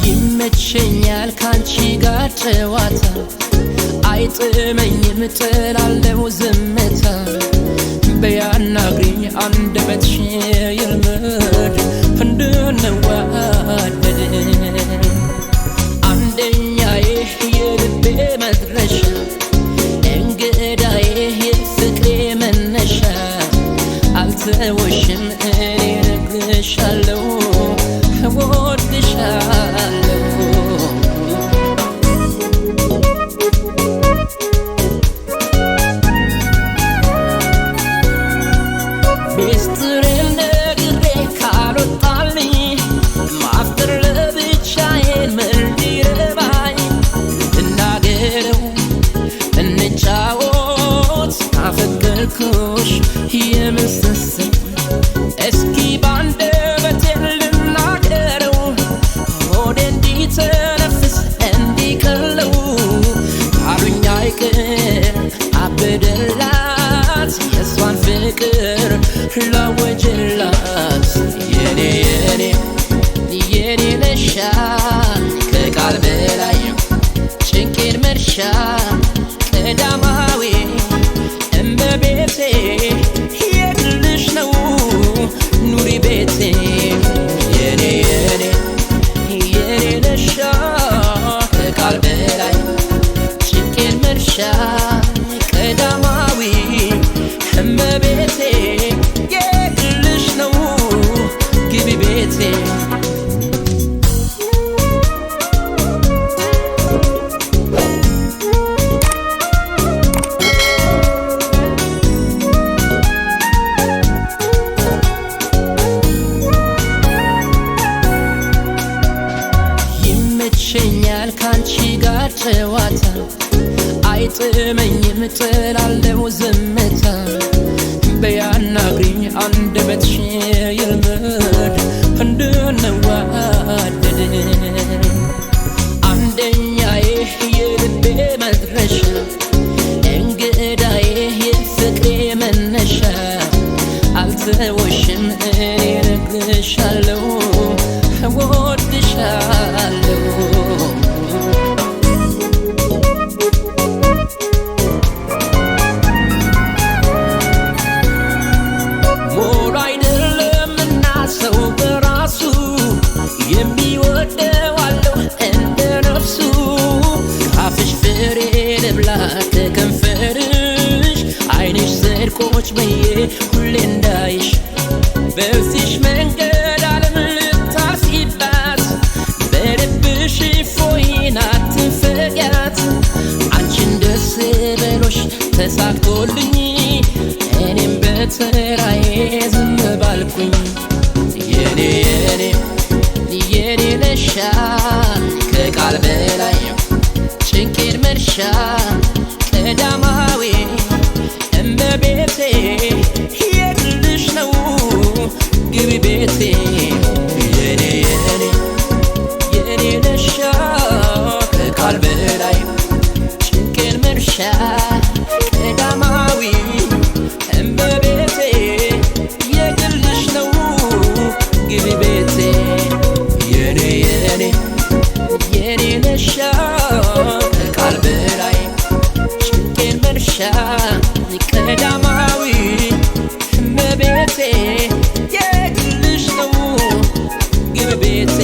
ይመቸኛል ካንቺ ጋር ጨዋታ አይጥመኝም ጥላለው ዝምታ በያናግሪኝ አንደበትሽ ይልመድ እንድንዋደድ አንደኛዬ የልቤ መድረሻ እንግዳዬ የፍቅሬ መነሻ አልተወሽም እኔ እነግርሻለሁ እወድሻለሁ ሚስጥሬን ነግሬ ካልወጣልኝ ማፍጠር ለብቻዬን ምን ሊረባኝ እናገረው እንጫወት አፈቀርኩሽ የምስስል እስኪ ባንደበቴ ልናገረው ሆዴ እንዲተነፍስ እንዲቀለው አሉኝ አይቀር አበደላት የሷን ፍቅር ላወጀላት የኔ የኔ የኔ ነሻ ከቃል በላይ ጭንቄን መርሻ ቀዳማዊ እመቤቴ የግልሽ ነው ኑሪ ቤቴ የኔ የኔ የኔ ነሻ ከቃል በላይ ጭንቄን መርሻ ቀዳማዊ እመቤቴ የግልሽ ነው ግቢ ቤቴ ይመቸኛል ካንቺ ጋር ጨዋታ አይጥመኝም ጥላለው ዝምታ በያናግሪኝ አንደበትሽ ይልመድ እንድንዋደድ አንደኛዬ የልቤ መድረሻ እንግዳዬ የፍቅሬ መነሻ አልተወሽም እኔ እነግርሻለሁ እወድሻለሁ ሞሉ አይደለምና ሰው በራሱ የሚወደው አለው እንደ ነፍሱ ካፍሽ ፍሬ ልብላ ከከንፈርሽ አይንሽ ስር ቁጭ ብዬ ሁሌ እንዳይሽ በዚሽ መንገድ ዓለም ልታልፊባት በልብሽ እፎይን አትንፈጊያት አንቺን ደስ በሎሽ ተሳክቶልኝ እኔም በተራዬ ዝም ባልኩኝ የኔ የኔ የኔ ነሻ ከቃል በላይ ጭንቄን መርሻ ቀዳማዊ እመቤቴ የግልሽ ነው ግቢ ቤቴ የኔ የኔ የኔ ነሻ ከቃል በላይ ጭንቄን መርሻ ቀዳማዊ እመቤቴ የግልሽ ነው ግቢ ቤቴ የኔ የኔ የኔ ነሻ ከቃል በላይ ጭንቄን መርሻ ቀዳማዊ እመቤቴ የግልሽ ነው ግቢ ቤቴ